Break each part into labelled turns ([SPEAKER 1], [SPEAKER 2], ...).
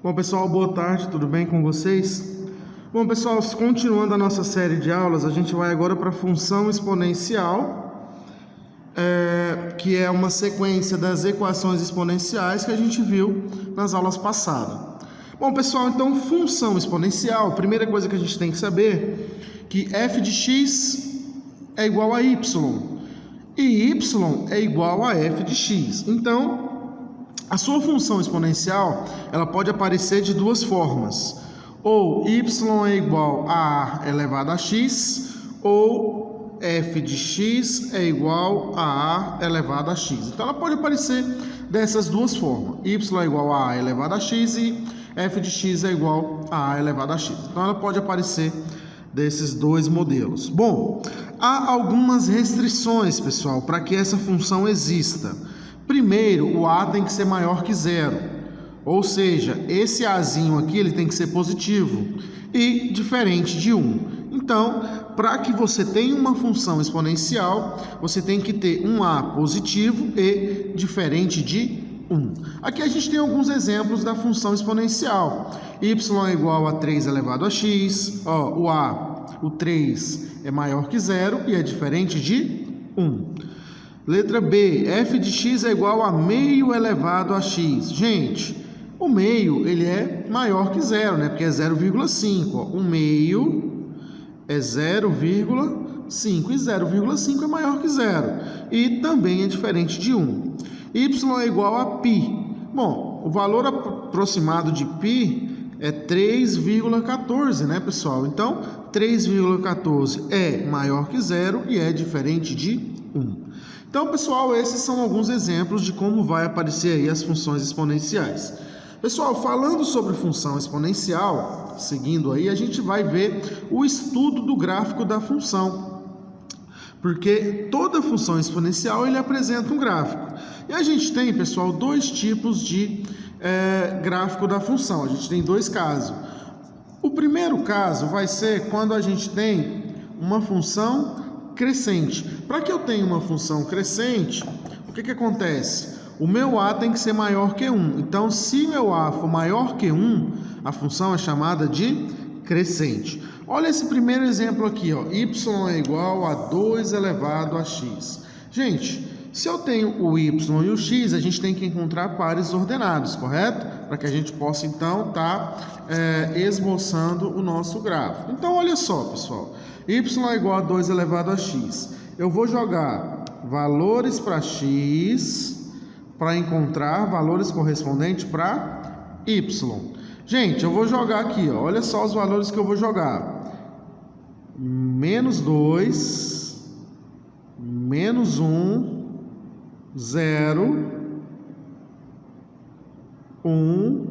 [SPEAKER 1] Bom, pessoal, boa tarde, tudo bem com vocês? Bom, pessoal, continuando a nossa série de aulas, a gente vai agora para a função exponencial, que é uma sequência das equações exponenciais que a gente viu nas aulas passadas. Bom, pessoal, então, função exponencial, a primeira coisa que a gente tem que saber que f de x é igual a y, e y é igual a f de x. Então, a sua função exponencial, ela pode aparecer de duas formas. Ou y é igual a a elevado a x, ou f de x é igual a elevado a x. Então, ela pode aparecer dessas duas formas. Y é igual a elevado a x e f de x é igual a elevado a x. Então, ela pode aparecer desses dois modelos. Bom, há algumas restrições, pessoal, para que essa função exista. Primeiro, o a tem que ser maior que zero, ou seja, esse azinho aqui ele tem que ser positivo e diferente de 1. Então, para que você tenha uma função exponencial, você tem que ter um a positivo e diferente de 1. Aqui a gente tem alguns exemplos da função exponencial. Y é igual a 3 elevado a x, o 3 é maior que zero e é diferente de 1. Letra B, f de x é igual a meio elevado a x. Gente, o meio ele é maior que zero, né? Porque é 0,5. O meio é 0,5 e 0,5 é maior que zero. E também é diferente de 1. Y é igual a π. Bom, o valor aproximado de π é 3,14, né, pessoal? Então, 3,14 é maior que zero e é diferente de 1. Então, pessoal, esses são alguns exemplos de como vai aparecer aí as funções exponenciais. Pessoal, falando sobre função exponencial, seguindo aí, a gente vai ver o estudo do gráfico da função. Porque toda função exponencial ele apresenta um gráfico. E a gente tem, pessoal, dois tipos de gráfico da função. A gente tem dois casos. O primeiro caso vai ser quando a gente tem uma função crescente. Para que eu tenha uma função crescente, o que acontece? O meu a tem que ser maior que 1. Então, se meu a for maior que 1, a função é chamada de crescente. Olha esse primeiro exemplo aqui, ó. Y é igual a 2 elevado a x. Gente, se eu tenho o y e o x, a gente tem que encontrar pares ordenados, correto? Para que a gente possa, então, esboçando o nosso gráfico. Então, olha só, pessoal. Y é igual a 2 elevado a x. Eu vou jogar valores para x para encontrar valores correspondentes para y. Gente, eu vou jogar aqui, ó. Olha só os valores que eu vou jogar. Menos 2, menos 1, 0, 1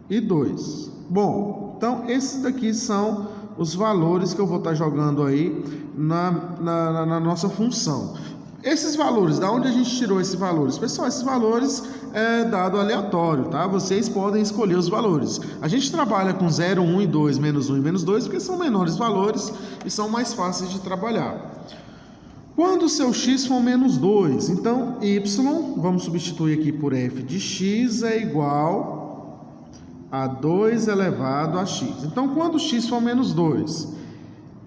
[SPEAKER 1] e 2. Bom, então esses daqui são os valores que eu vou estar jogando aí na nossa função. Esses valores, da onde a gente tirou esses valores? Pessoal, esses valores é dado aleatório, tá? Vocês podem escolher os valores. A gente trabalha com 0, 1 e 2, menos 1 e menos 2, porque são menores valores e são mais fáceis de trabalhar. Quando o seu x for menos 2, então y, vamos substituir aqui por f de x, é igual a 2 elevado a x. Então, quando x for menos 2,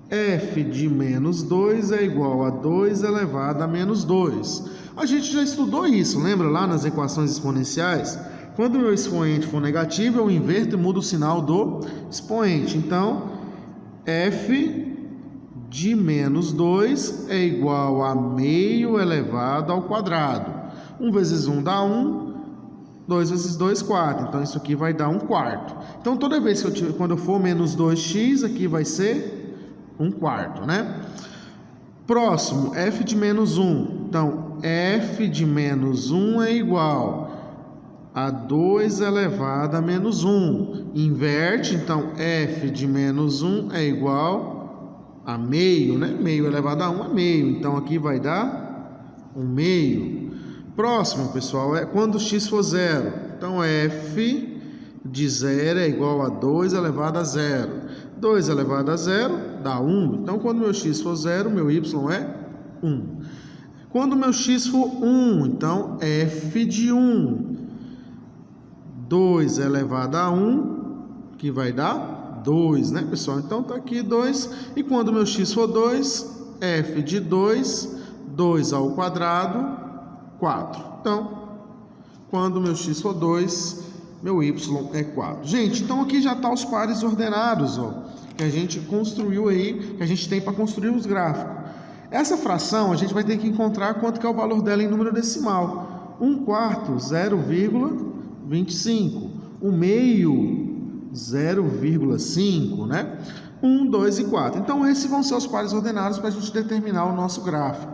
[SPEAKER 1] f de menos 2 é igual a 2 elevado a menos 2. A gente já estudou isso, lembra lá nas equações exponenciais? Quando o meu expoente for negativo, eu inverto e mudo o sinal do expoente. Então, f de menos 2 é igual a meio elevado ao quadrado. 1 vezes 1 dá 1. 2 vezes 2, 4. Então, isso aqui vai dar 1 quarto. Então, toda vez que quando eu for menos 2x, aqui vai ser 1 quarto, né? Próximo, f de menos 1. Então, f de menos 1 é igual a 2 elevado a menos 1. Inverte, então, f de menos 1 é igual a meio, né? Meio elevado a 1 é meio. Então, aqui vai dar 1 meio. Próximo, pessoal, é quando x for 0. Então, f de 0 é igual a 2 elevado a 0. 2 elevado a 0 dá 1. Então, quando meu x for 0, meu y é 1. Quando meu x for 1, então f de 1 2 elevado a 1, que vai dar 2, né, pessoal? Então, tá aqui 2, e quando o meu x for 2, f de 2, 2 ao quadrado, 4. Então, quando o meu x for 2, meu y é 4. Gente, então aqui já tá os pares ordenados, ó, que a gente construiu aí, que a gente tem para construir os gráficos. Essa fração, a gente vai ter que encontrar quanto que é o valor dela em número decimal. 1/4, 0,25. 1/2, 0,5, né? 1, 2 e 4. Então, esses vão ser os pares ordenados para a gente determinar o nosso gráfico.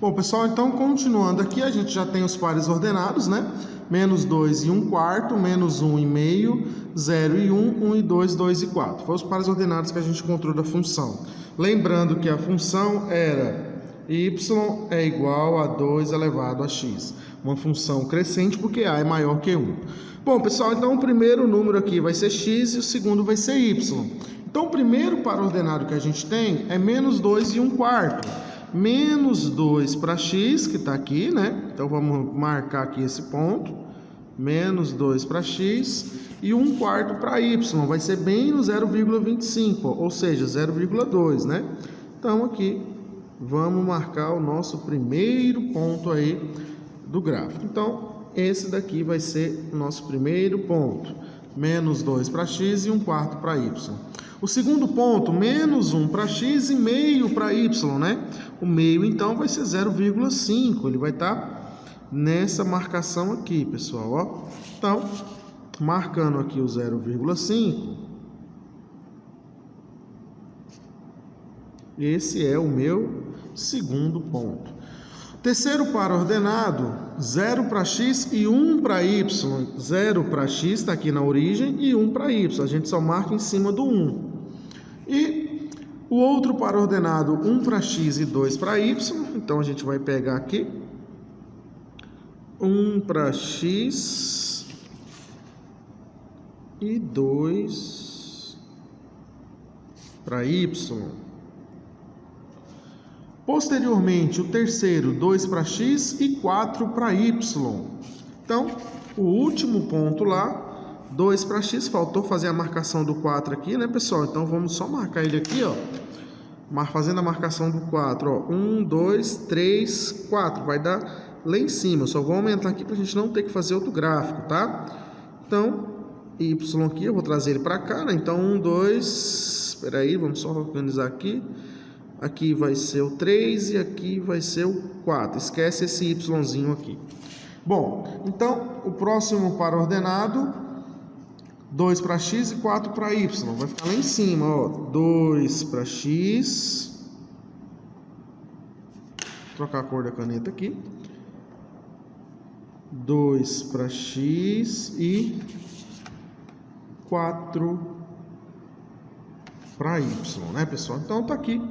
[SPEAKER 1] Bom, pessoal, então, continuando aqui, a gente já tem os pares ordenados, né? Menos 2 e 1/4, menos 1,5, 0 e 1, 1 e 2, 2 e 4. Foram os pares ordenados que a gente encontrou da função. Lembrando que a função era y é igual a 2 elevado a x. Uma função crescente porque a é maior que 1. Bom, pessoal, então o primeiro número aqui vai ser x e o segundo vai ser y. Então, o primeiro par ordenado que a gente tem é menos 2 e 1/4. Menos 2 para x, que está aqui, né? Então, vamos marcar aqui esse ponto. Menos 2 para x e 1/4 para y. Vai ser bem no 0,25, ou seja, 0,2, né? Então, aqui, vamos marcar o nosso primeiro ponto aí do gráfico. Então, esse daqui vai ser o nosso primeiro ponto. Menos 2 para x e 1/4 para y. O segundo ponto, menos 1 para x e meio para y, né? O meio, então, vai ser 0,5. Ele vai estar nessa marcação aqui, pessoal, ó. Então, marcando aqui o 0,5, esse é o meu segundo ponto. Terceiro par ordenado, 0 para x e 1 para y. 0 para x está aqui na origem e 1 para y. A gente só marca em cima do 1. E o outro par ordenado, 1 para x e 2 para y. Então, a gente vai pegar aqui 1 para x e 2 para y. Posteriormente, o terceiro, 2 para x e 4 para y. Então, o último ponto lá, 2 para x, faltou fazer a marcação do 4 aqui, né, pessoal? Então, vamos só marcar ele aqui, ó. Fazendo a marcação do 4, ó. 1, 2, 3, 4. Vai dar lá em cima. Eu só vou aumentar aqui para a gente não ter que fazer outro gráfico, tá? Então, y aqui, eu vou trazer ele para cá, né? Então, 1, 2... Espera aí, vamos só organizar aqui. Aqui vai ser o 3 e aqui vai ser o 4. Esquece esse yzinho aqui. Bom, então, o próximo par ordenado, 2 para x e 4 para y. Vai ficar lá em cima, ó. 2 para x. Vou trocar a cor da caneta aqui. 2 para x e 4 para y, né, pessoal? Então, tá aqui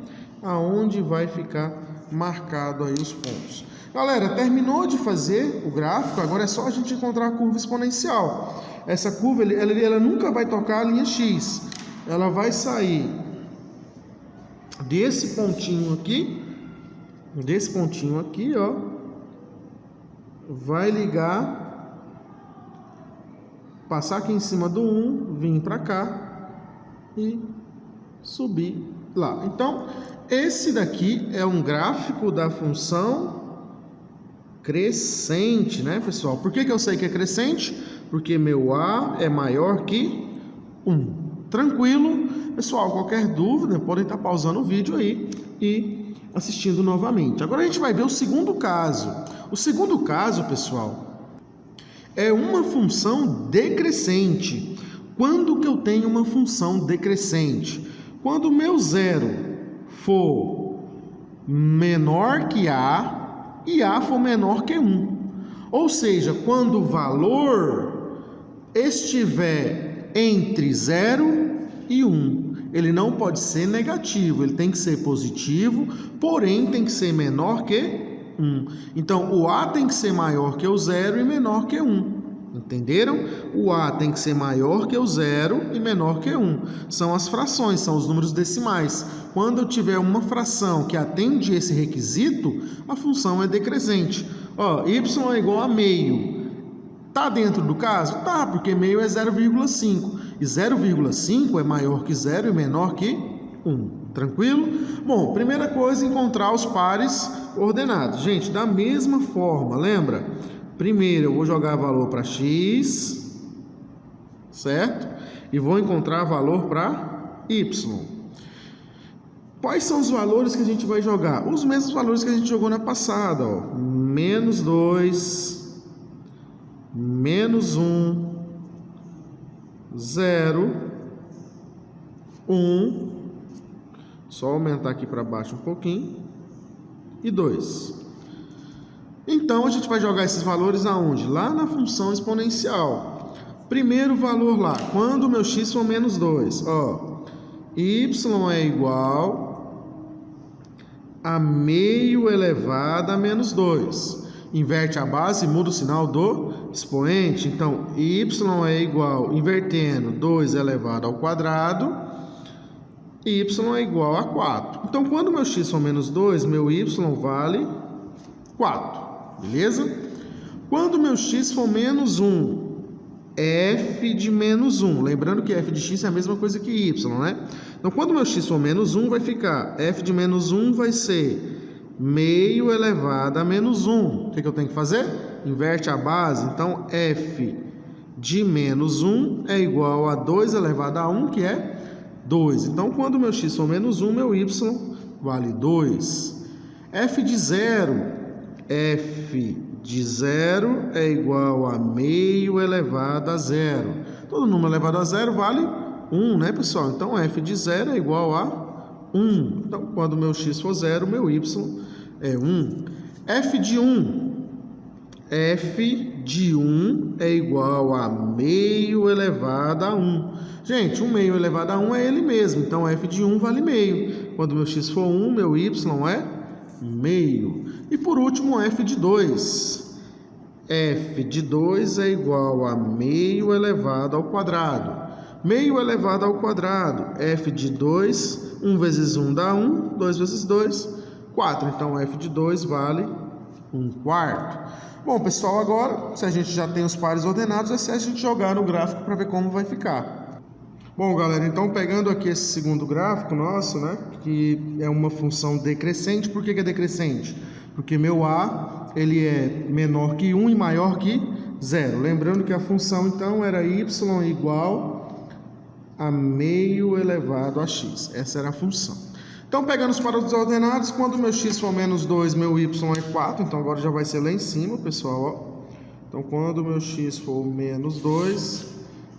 [SPEAKER 1] aonde vai ficar marcado aí os pontos. Galera, terminou de fazer o gráfico, agora é só a gente encontrar a curva exponencial. Essa curva, ela nunca vai tocar a linha x. Ela vai sair desse pontinho aqui, ó, vai ligar, passar aqui em cima do 1, vir para cá e subir lá. Então, esse daqui é um gráfico da função crescente, né, pessoal? Por que eu sei que é crescente? Porque meu A é maior que 1. Tranquilo? Pessoal, qualquer dúvida, podem estar pausando o vídeo aí e assistindo novamente. Agora a gente vai ver o segundo caso. O segundo caso, pessoal, é uma função decrescente. Quando que eu tenho uma função decrescente? Quando o meu zero for menor que A e A for menor que 1. Ou seja, quando o valor estiver entre 0 e 1. Ele não pode ser negativo, ele tem que ser positivo, porém tem que ser menor que 1. Então, o A tem que ser maior que o 0 e menor que 1. Entenderam? O A tem que ser maior que o 0 e menor que 1. São as frações, são os números decimais. Quando eu tiver uma fração que atende esse requisito, a função é decrescente. Ó, y é igual a meio. Tá dentro do caso? Tá, porque meio é 0,5. E 0,5 é maior que 0 e menor que 1. Tranquilo? Bom, primeira coisa, encontrar os pares ordenados. Gente, da mesma forma, lembra? Primeiro eu vou jogar valor para x, certo? E vou encontrar valor para y. Quais são os valores que a gente vai jogar? Os mesmos valores que a gente jogou na passada, ó. Menos 2, menos 1, 0, 1, só aumentar aqui para baixo um pouquinho, e 2. Então, a gente vai jogar esses valores aonde? Lá na função exponencial. Primeiro valor lá, quando o meu x for menos 2, ó, y é igual a meio elevado a menos 2. Inverte a base e muda o sinal do expoente. Então, y é igual, invertendo, 2 elevado ao quadrado, y é igual a 4. Então, quando meu x for menos 2, meu y vale 4. Beleza? Quando meu x for menos 1, f de menos 1. Lembrando que f de x é a mesma coisa que y, né? Então, quando meu x for menos 1, vai ficar f de menos 1 vai ser meio elevado a menos 1. O que eu tenho que fazer? Inverte a base. Então, f de menos 1 é igual a 2 elevado a 1, que é 2. Então, quando meu x for menos 1, meu y vale 2. F de 0. F de 0 é igual a meio elevado a 0. Todo número elevado a 0 vale 1, né, pessoal? Então, f de 0 é igual a 1. Então, quando meu x for 0, meu y é 1. F de 1. F de 1 é igual a meio elevado a 1. Gente, 1 meio elevado a 1 é ele mesmo. Então, f de 1 vale meio. Quando meu x for 1, meu y é meio. E por último, f de 2. F de 2 é igual a meio elevado ao quadrado. Meio elevado ao quadrado, f de 2, 1 vezes 1 dá 1, 2 vezes 2, 4. Então, f de 2 vale 1/4. Bom, pessoal, agora, se a gente já tem os pares ordenados, é só a gente jogar no gráfico para ver como vai ficar. Bom, galera, então pegando aqui esse segundo gráfico nosso, né, que é uma função decrescente. Por que é decrescente? Porque meu a, ele é menor que 1 e maior que 0. Lembrando que a função, então, era y igual a meio elevado a x. Essa era a função. Então, pegando os pares ordenados, quando meu x for menos 2, meu y é 4. Então, agora já vai ser lá em cima, pessoal, ó. Então, quando meu x for menos 2,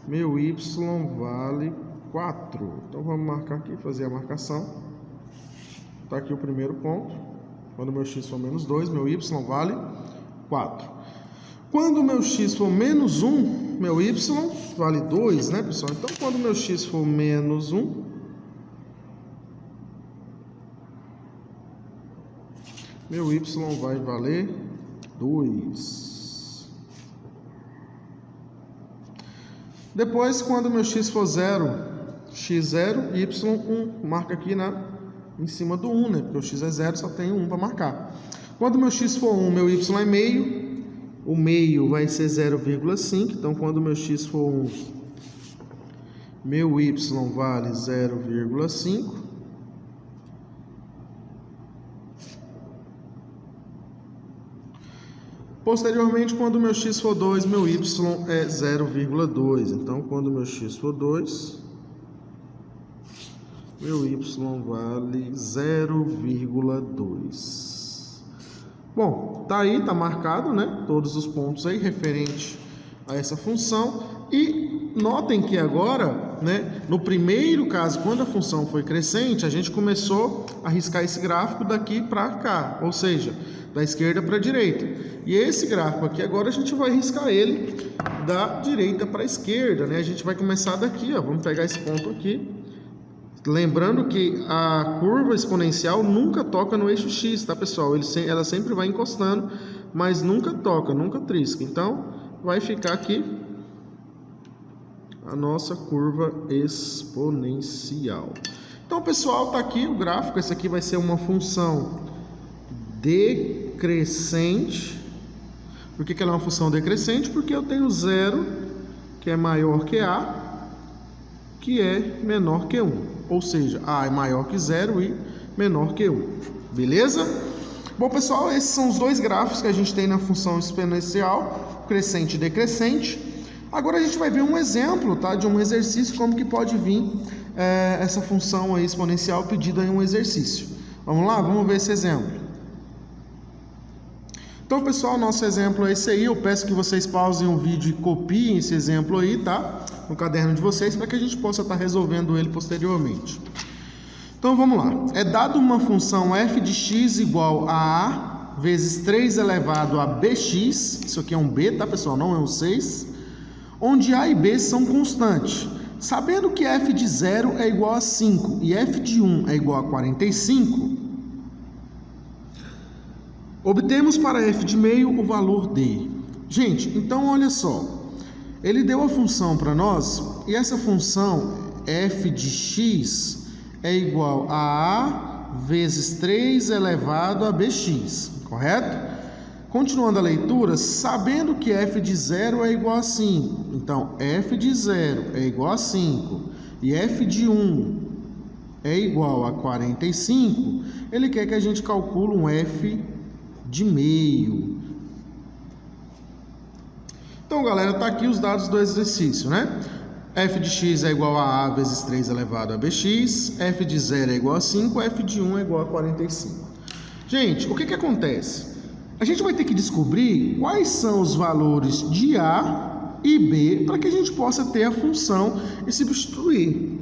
[SPEAKER 1] meu y vale 4. Então, vamos marcar aqui, fazer a marcação. Está aqui o primeiro ponto. Quando meu x for menos 2, meu y vale 4. Quando meu x for menos 1, meu y vale 2, né, pessoal? Então, quando meu x for menos 1, meu y vai valer 2. Depois, quando meu x for 0, x 0, y 1. Marca aqui em cima do 1, né? Porque o x é 0, só tem 1 para marcar. Quando meu x for 1, meu y é meio. O meio vai ser 0,5. Então, quando meu x for 1, meu y vale 0,5. Posteriormente, quando meu x for 2, meu y é 0,2. Então, quando meu x for 2, meu y vale 0,2. Bom, tá aí, tá marcado, né? Todos os pontos aí referente a essa função. E notem que agora, né, no primeiro caso, quando a função foi crescente, a gente começou a riscar esse gráfico daqui para cá, ou seja, da esquerda para a direita. E esse gráfico aqui agora a gente vai riscar ele da direita para a esquerda, né? A gente vai começar daqui, ó. Vamos pegar esse ponto aqui. Lembrando que a curva exponencial nunca toca no eixo X, tá, pessoal? Ela sempre vai encostando, mas nunca toca, nunca trisca. Então, vai ficar aqui a nossa curva exponencial. Então, pessoal, tá aqui o gráfico. Esse aqui vai ser uma função decrescente. Por que ela é uma função decrescente? Porque eu tenho 0, que é maior que A, que é menor que 1. Ou seja, A é maior que 0 e menor que 1. Beleza? Bom, pessoal, esses são os dois gráficos que a gente tem na função exponencial, crescente e decrescente. Agora a gente vai ver um exemplo, tá, de um exercício, como que pode vir essa função aí exponencial pedida em um exercício. Vamos lá? Vamos ver esse exemplo. Então, pessoal, nosso exemplo é esse aí. Eu peço que vocês pausem o vídeo e copiem esse exemplo aí, tá? No caderno de vocês, para que a gente possa estar resolvendo ele posteriormente. Então, vamos lá. É dado uma função f de x igual a a vezes 3 elevado a bx. Isso aqui é um b, tá, pessoal? Não é um 6. Onde a e b são constantes. Sabendo que f de 0 é igual a 5 e f de 1 é igual a 45, obtemos para f de meio o valor d. Gente, então olha só. Ele deu a função para nós e essa função f de x é igual a a vezes 3 elevado a bx, correto? Continuando a leitura, sabendo que f de 0 é igual a 5, então f de 0 é igual a 5 e f de 1 é igual a 45, ele quer que a gente calcule um f de meio. Então, galera, tá aqui os dados do exercício, né? F de x é igual a a vezes 3 elevado a bx, f de 0 é igual a 5, f de 1 é igual a 45. Gente, o que acontece? A gente vai ter que descobrir quais são os valores de A e B para que a gente possa ter a função e substituir.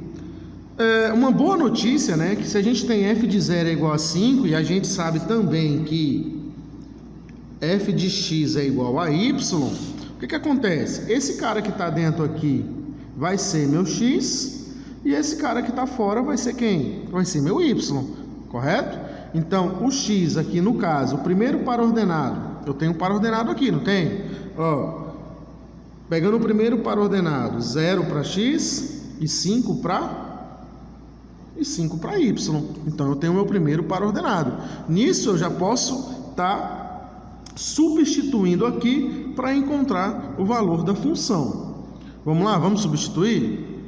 [SPEAKER 1] Uma boa notícia, né, que se a gente tem f de 0 é igual a 5 e a gente sabe também que f de x é igual a y, o que acontece? Esse cara que está dentro aqui vai ser meu x e esse cara que está fora vai ser quem? Vai ser meu y, correto? Então, o x aqui, no caso, o primeiro par ordenado, eu tenho um par ordenado aqui, não tem? Ó, pegando o primeiro par ordenado, 0 para x e 5 para y. Então, eu tenho o meu primeiro par ordenado. Nisso, eu já posso estar substituindo aqui para encontrar o valor da função. Vamos lá, vamos substituir?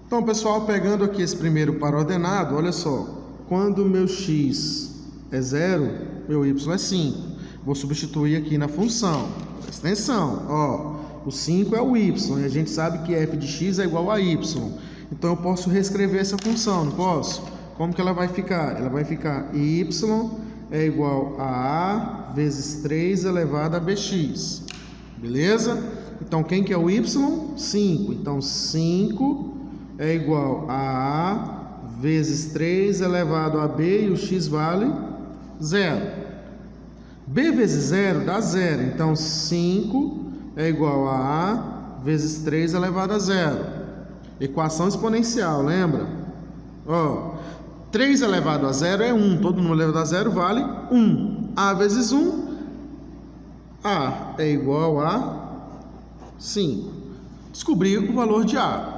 [SPEAKER 1] Então, pessoal, pegando aqui esse primeiro par ordenado, olha só. Quando o meu x é 0, meu y é 5. Vou substituir aqui na função. Presta atenção, ó. O 5 é o y, e a gente sabe que f de x é igual a y. Então, eu posso reescrever essa função, não posso? Como que ela vai ficar? Ela vai ficar y é igual a a vezes 3 elevado a bx. Beleza? Então, quem que é o y? 5. Então, 5 é igual a a vezes 3 elevado a b e o x vale 0. b vezes 0 dá 0. Então, 5 é igual a a vezes 3 elevado a 0. Equação exponencial, lembra? Ó, 3 elevado a 0 é 1. Todo número elevado a 0 vale 1. a vezes 1, a é igual a 5. Descobri o valor de a.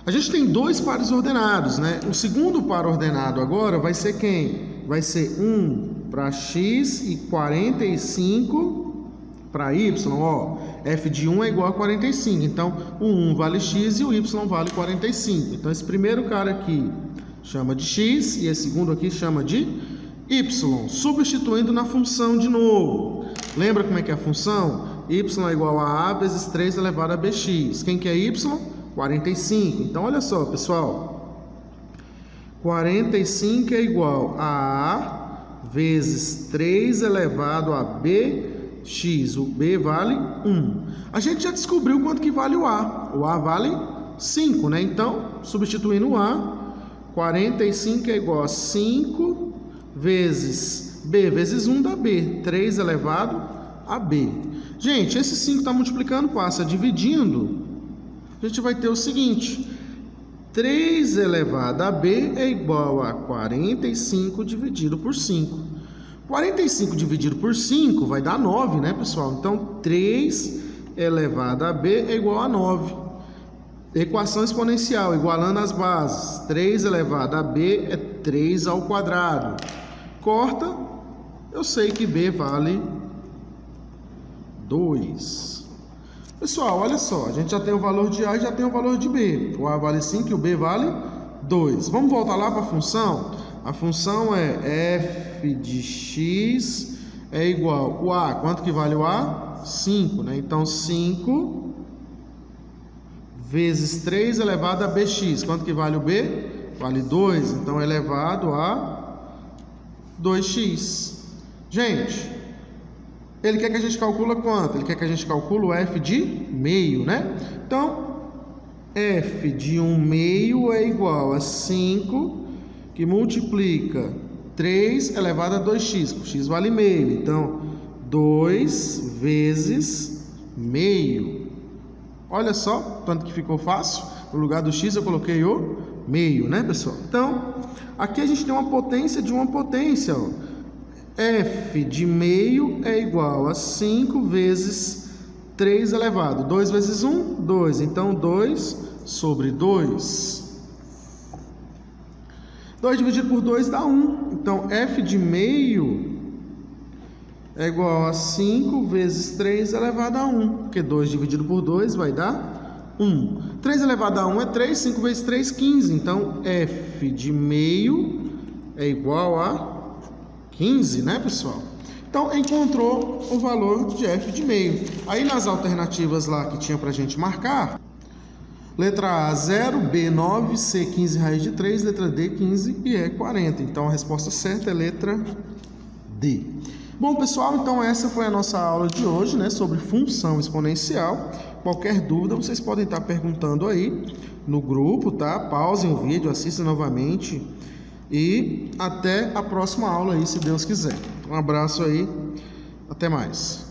[SPEAKER 1] A gente tem dois pares ordenados, né? O segundo par ordenado agora vai ser quem? Vai ser 1 para x e 45 para y, ó. F de 1 é igual a 45, então o 1 vale x e o y vale 45. Então esse primeiro cara aqui chama de x e esse segundo aqui chama de y, substituindo na função de novo. Lembra como é que é a função? Y é igual a vezes 3 elevado a bx. Quem que é y? 45. Então, olha só, pessoal. 45 é igual a A vezes 3 elevado a BX. O B vale 1. A gente já descobriu quanto que vale o A. O A vale 5, né? Então, substituindo o A, 45 é igual a 5 vezes B vezes 1 dá B. 3 elevado a B. Gente, esse 5 está multiplicando, passa dividindo. A gente vai ter o seguinte, 3 elevado a b é igual a 45 dividido por 5. 45 dividido por 5 vai dar 9, né, pessoal? Então, 3 elevado a b é igual a 9. Equação exponencial, igualando as bases. 3 elevado a b é 3 ao quadrado. Corta, eu sei que b vale 2. Pessoal, olha só, a gente já tem o valor de A e já tem o valor de B. O A vale 5 e o B vale 2. Vamos voltar lá para a função? A função é f de x é igual o A. Quanto que vale o A? 5, né? Então, 5 vezes 3 elevado a bx. Quanto que vale o B? Vale 2. Então, elevado a 2x. Gente, ele quer que a gente calcule quanto? Ele quer que a gente calcule o f de meio, né? Então, f de 1 meio é igual a 5, que multiplica 3 elevado a 2x. X vale meio. Então, 2 vezes meio. Olha só, tanto que ficou fácil. No lugar do x eu coloquei o meio, né, pessoal? Então, aqui a gente tem uma potência de uma potência, ó. F de meio é igual a 5 vezes 3 elevado. 2 vezes 1, 2. Então, 2 sobre 2. 2 dividido por 2 dá 1. Então, F de meio é igual a 5 vezes 3 elevado a 1. Porque 2 dividido por 2 vai dar 1. 3 elevado a 1 é 3. 5 vezes 3, 15. Então, F de meio é igual a 15, né, pessoal? Então, encontrou o valor de f de meio. Aí, nas alternativas lá que tinha pra gente marcar, letra A, 0, B, 9, C, 15 raiz de 3, letra D, 15 e E, 40. Então, a resposta certa é letra D. Bom, pessoal, então essa foi a nossa aula de hoje, né, sobre função exponencial. Qualquer dúvida, vocês podem estar perguntando aí no grupo, tá? Pausem o vídeo, assistam novamente. E até a próxima aula aí, se Deus quiser. Um abraço aí, até mais.